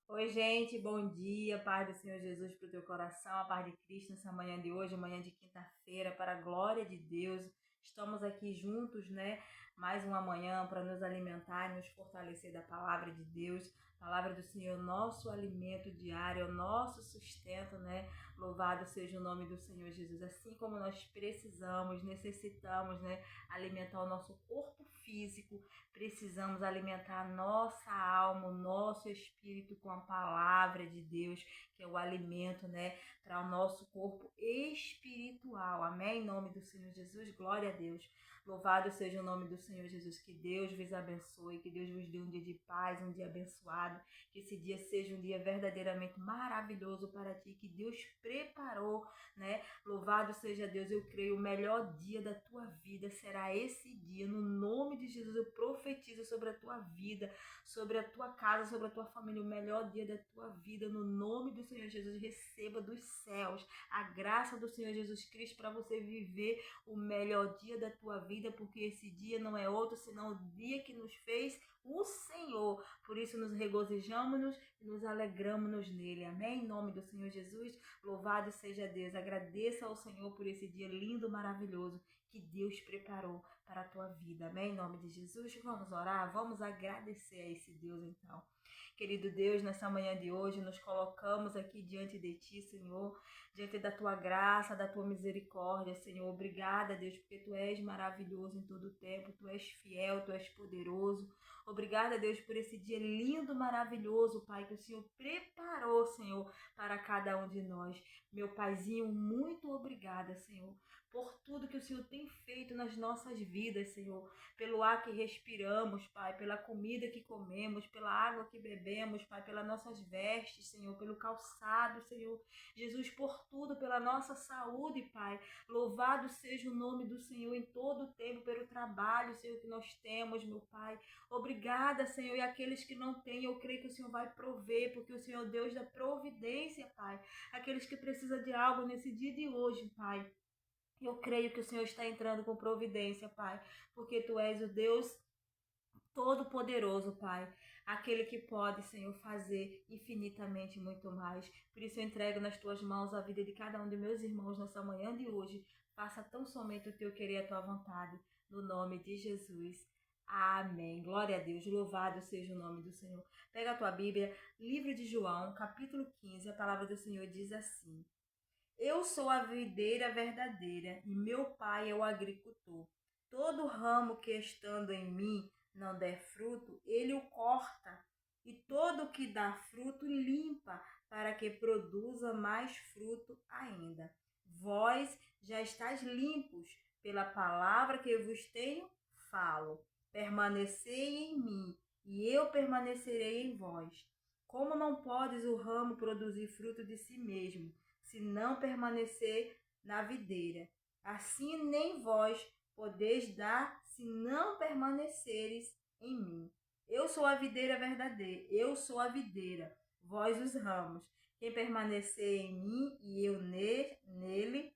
Oi, gente, bom dia, paz do Senhor Jesus para o teu coração, a paz de Cristo nessa manhã de hoje, manhã de quinta-feira, para a glória de Deus. Estamos aqui juntos, né? Mais uma manhã para nos alimentar e nos fortalecer da palavra de Deus, palavra do Senhor, nosso alimento diário, o nosso sustento, né? Louvado seja o nome do Senhor Jesus. Assim como nós precisamos, necessitamos, né? Alimentar o nosso corpo físico, precisamos alimentar a nossa alma, o nosso espírito com a palavra de Deus, que é o alimento, né, para o nosso corpo espiritual. Amém? Em nome do Senhor Jesus, glória a Deus. Louvado seja o nome do Senhor Jesus. Que Deus vos abençoe, que Deus vos dê um dia de paz, um dia abençoado, que esse dia seja um dia verdadeiramente maravilhoso para ti, que Deus preparou, né? Louvado seja Deus, eu creio, o melhor dia da tua vida será esse dia. No nome de Jesus, eu profetizo sobre a tua vida, sobre a tua casa, sobre a tua família, o melhor dia da tua vida. No nome do Senhor Jesus, receba dos céus a graça do Senhor Jesus Cristo para você viver o melhor dia da tua vida, porque esse dia não é outro senão o dia que nos fez o Senhor. Por isso nos regozijamos e nos alegramos nele. Amém? Em nome do Senhor Jesus, louvado seja Deus. Agradeça ao Senhor por esse dia lindo, maravilhoso que Deus preparou para a tua vida. Amém? Em nome de Jesus, vamos orar, vamos agradecer a esse Deus então. Querido Deus, nessa manhã de hoje, nos colocamos aqui diante de Ti, Senhor, diante da Tua graça, da Tua misericórdia, Senhor. Obrigada, Deus, porque Tu és maravilhoso em todo o tempo, Tu és fiel, Tu és poderoso. Obrigada, Deus, por esse dia lindo, maravilhoso, Pai, que o Senhor preparou, Senhor, para cada um de nós. Meu Paizinho, muito obrigada, Senhor, por tudo que o Senhor tem feito nas nossas vidas, Senhor, pelo ar que respiramos, Pai, pela comida que comemos, pela água que bebemos, Pai, pelas nossas vestes, Senhor, pelo calçado, Senhor, Jesus, por tudo, pela nossa saúde, Pai. Louvado seja o nome do Senhor em todo o tempo, pelo trabalho, Senhor, que nós temos, meu Pai. Obrigada, Senhor, e aqueles que não têm, eu creio que o Senhor vai prover, porque o Senhor é o Deus da providência, Pai. Aqueles que precisam de algo nesse dia de hoje, Pai. Eu creio que o Senhor está entrando com providência, Pai, porque Tu és o Deus Todo-Poderoso, Pai, aquele que pode, Senhor, fazer infinitamente muito mais. Por isso eu entrego nas Tuas mãos a vida de cada um de meus irmãos nessa manhã de hoje. Faça tão somente o Teu querer e a Tua vontade, no nome de Jesus. Amém. Glória a Deus. Louvado seja o nome do Senhor. Pega a tua Bíblia, livro de João, capítulo 15. A palavra do Senhor diz assim: Eu sou a videira verdadeira e meu pai é o agricultor. Todo ramo que estando em mim não der fruto, ele o corta, e todo o que dá fruto limpa, para que produza mais fruto ainda. Vós já estáis limpos pela palavra que eu vos tenho falo. Permanecei em mim, e eu permanecerei em vós. Como não podes o ramo produzir fruto de si mesmo, se não permanecer na videira? Assim nem vós podeis dar, se não permaneceres em mim. Eu sou a videira verdadeira, eu sou a videira, vós os ramos. Quem permanecer em mim e eu nele,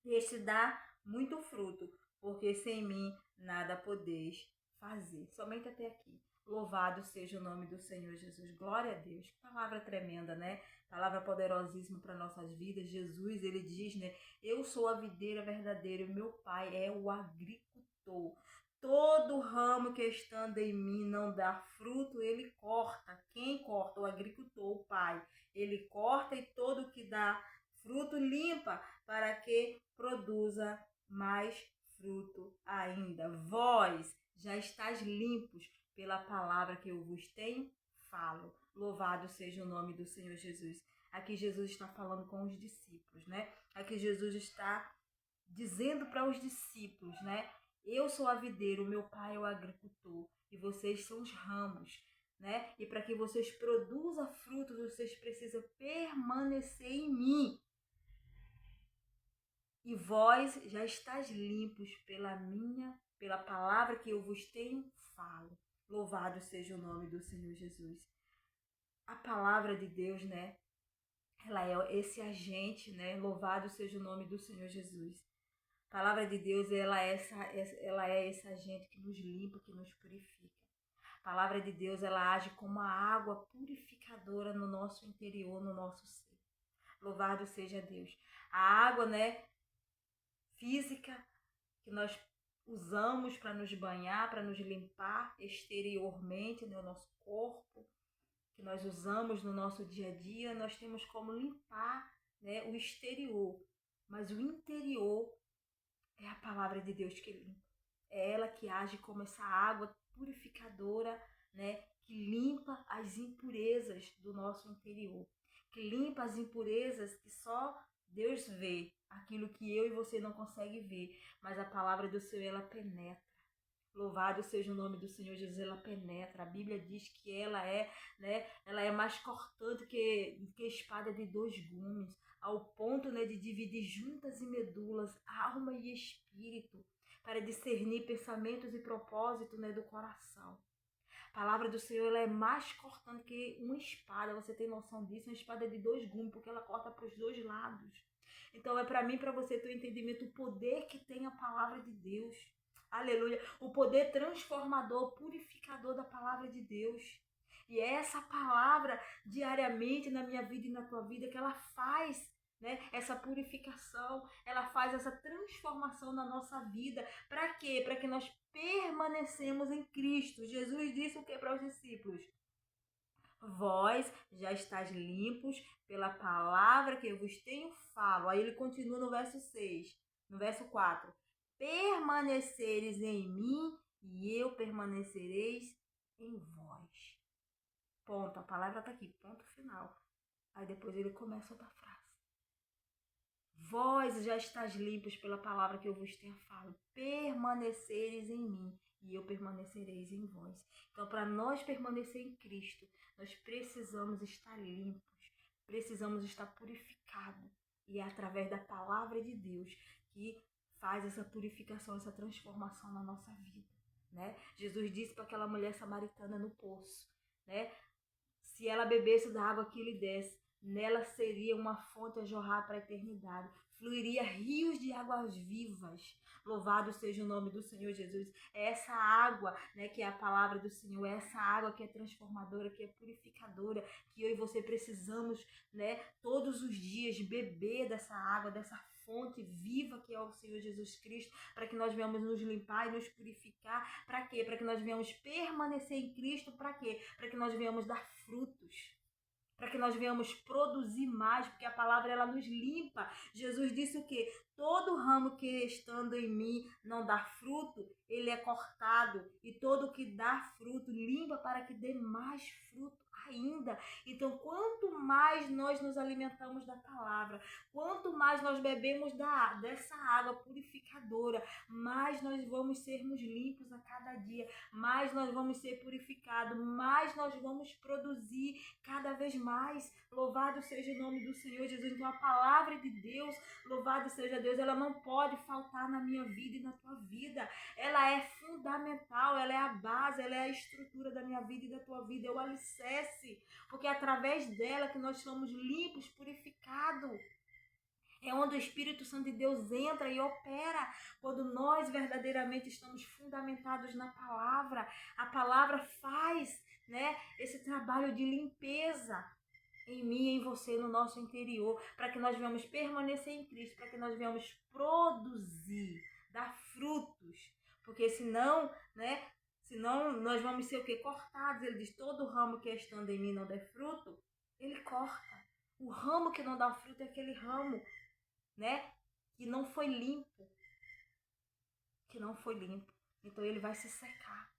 este dá muito fruto, porque sem mim nada podeis fazer. Somente até aqui. Louvado seja o nome do Senhor Jesus. Glória a Deus. Que palavra tremenda, né? Palavra poderosíssima para nossas vidas. Jesus, ele diz, né? Eu sou a videira verdadeira e meu pai é o agricultor. Todo ramo que estando em mim não dá fruto, ele corta. Quem corta? O agricultor, o pai. Ele corta, e todo que dá fruto limpa, para que produza mais fruto ainda. Vós já estáis limpos pela palavra que eu vos tenho falo. Louvado seja o nome do Senhor Jesus. Aqui Jesus está falando com os discípulos, né? Aqui Jesus está dizendo para os discípulos, né? Eu sou a videira, o meu pai é o agricultor e vocês são os ramos, né? E para que vocês produzam frutos, vocês precisam permanecer em mim. E vós já estáis limpos pela palavra que eu vos tenho falo. Louvado seja o nome do Senhor Jesus. A palavra de Deus, né? Ela é esse agente, né? Louvado seja o nome do Senhor Jesus. A palavra de Deus, ela é esse agente que nos limpa, que nos purifica. A palavra de Deus, ela age como a água purificadora no nosso interior, no nosso ser. Louvado seja Deus. A água, né, física que nós usamos para nos banhar, para nos limpar exteriormente, né, o nosso corpo, que nós usamos no nosso dia a dia, nós temos como limpar, né, o exterior. Mas o interior é a palavra de Deus que limpa. É ela que age como essa água purificadora, né, que limpa as impurezas do nosso interior, que limpa as impurezas que só Deus vê, aquilo que eu e você não consegue ver, mas a palavra do Senhor, ela penetra. Louvado seja o nome do Senhor Jesus, ela penetra. A Bíblia diz que ela é, né, ela é mais cortante que espada de dois gumes, ao ponto, né, de dividir juntas e medulas, alma e espírito, para discernir pensamentos e propósitos, né, do coração. A palavra do Senhor, ela é mais cortante que uma espada. Você tem noção disso? Uma espada de dois gumes, porque ela corta para os dois lados. Então é para mim, para você ter o entendimento, o poder que tem a palavra de Deus. Aleluia. O poder transformador, purificador da palavra de Deus. E é essa palavra diariamente na minha vida e na tua vida que ela faz, né, essa purificação, ela faz essa transformação na nossa vida. Para quê? Para que nós permanecemos em Cristo. Jesus disse o que para os discípulos? Vós já estáis limpos pela palavra que eu vos tenho falo. Aí ele continua no verso 6, no verso 4. Permanecereis em mim e eu permanecereis em vós. Ponto. A palavra está aqui, ponto final. Aí depois ele começa outra frase. Vós já estáis limpos pela palavra que eu vos tenho falo. Permanecereis em mim e eu permanecereis em vós. Então, para nós permanecer em Cristo, nós precisamos estar limpos, precisamos estar purificados. E é através da palavra de Deus que faz essa purificação, essa transformação na nossa vida, né? Jesus disse para aquela mulher samaritana no poço, né? Se ela bebesse da água que lhe desse, nela seria uma fonte a jorrar para a eternidade. Fluiria rios de águas vivas. Louvado seja o nome do Senhor Jesus. É essa água, né, que é a palavra do Senhor. É essa água que é transformadora, que é purificadora, que eu e você precisamos, né, todos os dias beber dessa água, dessa fonte viva que é o Senhor Jesus Cristo, para que nós venhamos nos limpar e nos purificar. Para quê? Para que nós venhamos permanecer em Cristo. Para quê? Para que nós venhamos dar frutos, para que nós venhamos produzir mais, porque a palavra ela nos limpa. Jesus disse o quê? Todo ramo que estando em mim não dá fruto, ele é cortado, e todo que dá fruto limpa para que dê mais fruto ainda. Então, quanto mais nós nos alimentamos da palavra, quanto mais nós bebemos dessa água purificadora, mais nós vamos sermos limpos a cada dia, mais nós vamos ser purificados, mais nós vamos produzir cada vez mais. Louvado seja o nome do Senhor Jesus. Então, a palavra de Deus, louvado seja Deus, ela não pode faltar na minha vida e na tua vida. Ela é fundamental, ela é a base, ela é a estrutura da minha vida e da tua vida, é o alicerce, porque é através dela que nós somos limpos, purificados. É onde o Espírito Santo de Deus entra e opera, quando nós verdadeiramente estamos fundamentados na palavra. A palavra faz, né, esse trabalho de limpeza em mim e em você, no nosso interior, para que nós venhamos permanecer em Cristo, para que nós venhamos produzir, dar frutos. Porque senão, né, senão nós vamos ser o quê? Cortados. Ele diz, todo ramo que estando em mim não der fruto, ele corta. O ramo que não dá fruto é aquele ramo, né, que não foi limpo. Que não foi limpo. Então ele vai se secar.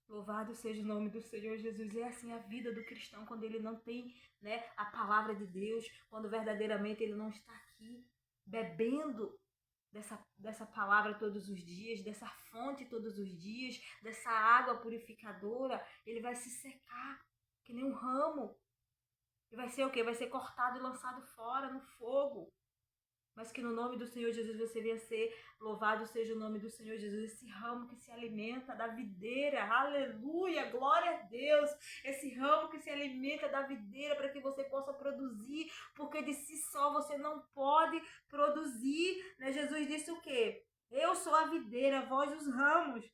Louvado seja o nome do Senhor Jesus. É assim a vida do cristão, quando ele não tem, né, a palavra de Deus, quando verdadeiramente ele não está aqui bebendo dessa palavra todos os dias, dessa fonte todos os dias, dessa água purificadora, ele vai se secar que nem um ramo. E vai ser o quê? Vai ser cortado e lançado fora no fogo. Mas que no nome do Senhor Jesus você venha ser, louvado seja o nome do Senhor Jesus, esse ramo que se alimenta da videira, aleluia, glória a Deus, esse ramo que se alimenta da videira para que você possa produzir, porque de si só você não pode produzir, né? Jesus disse o quê? Eu sou a videira, vós os ramos,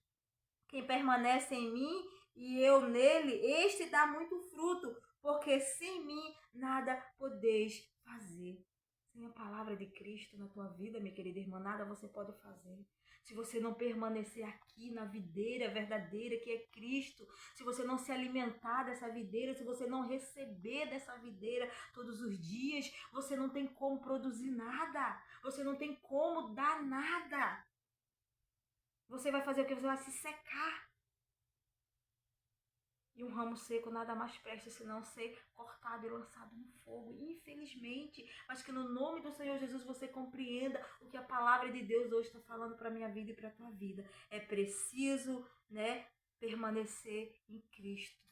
quem permanece em mim e eu nele, este dá muito fruto, porque sem mim nada podeis fazer. Sem a palavra de Cristo na tua vida, minha querida irmã, nada você pode fazer. Se você não permanecer aqui na videira verdadeira que é Cristo, se você não se alimentar dessa videira, se você não receber dessa videira todos os dias, você não tem como produzir nada, você não tem como dar nada. Você vai fazer o que? Você vai se secar. E um ramo seco nada mais presta senão ser cortado e lançado no fogo, infelizmente. Mas que no nome do Senhor Jesus você compreenda o que a palavra de Deus hoje está falando para a minha vida e para a tua vida. É preciso, permanecer em Cristo.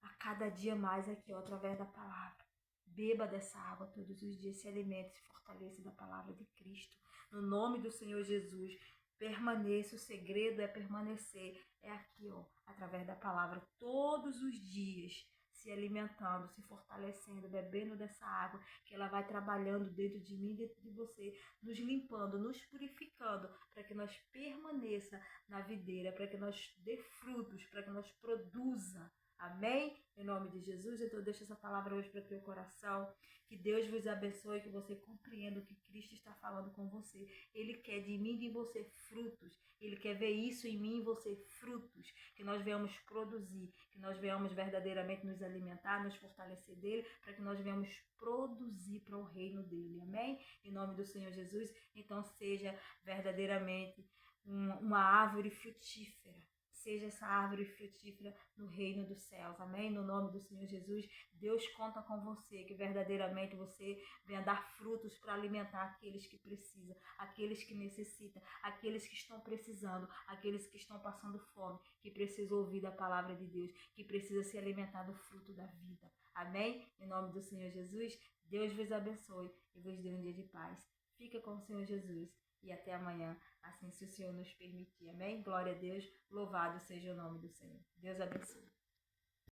A cada dia mais aqui, através da palavra. Beba dessa água todos os dias, se alimente, se fortaleça da palavra de Cristo. No nome do Senhor Jesus, permaneça. O segredo é permanecer. É aqui, através da palavra, todos os dias, se alimentando, se fortalecendo, bebendo dessa água, que ela vai trabalhando dentro de mim, dentro de você, nos limpando, nos purificando, para que nós permaneça na videira, para que nós dê frutos, para que nós produza. Amém? Em nome de Jesus, então eu deixo essa palavra hoje para o teu coração. Que Deus vos abençoe, que você compreenda o que Cristo está falando com você. Ele quer de mim e de você frutos. Ele quer ver isso em mim e você, frutos. Que nós venhamos produzir, que nós venhamos verdadeiramente nos alimentar, nos fortalecer dele, para que nós venhamos produzir para o reino dele. Amém? Em nome do Senhor Jesus, então seja verdadeiramente uma árvore frutífera. Seja essa árvore frutífera no reino dos céus, amém? No nome do Senhor Jesus, Deus conta com você, que verdadeiramente você venha dar frutos para alimentar aqueles que precisam, aqueles que necessitam, aqueles que estão precisando, aqueles que estão passando fome, que precisam ouvir da palavra de Deus, que precisam se alimentar do fruto da vida, amém? Em nome do Senhor Jesus, Deus vos abençoe e vos dê um dia de paz. Fica com o Senhor Jesus e até amanhã, assim se o Senhor nos permitir. Amém? Glória a Deus, louvado seja o nome do Senhor. Deus abençoe.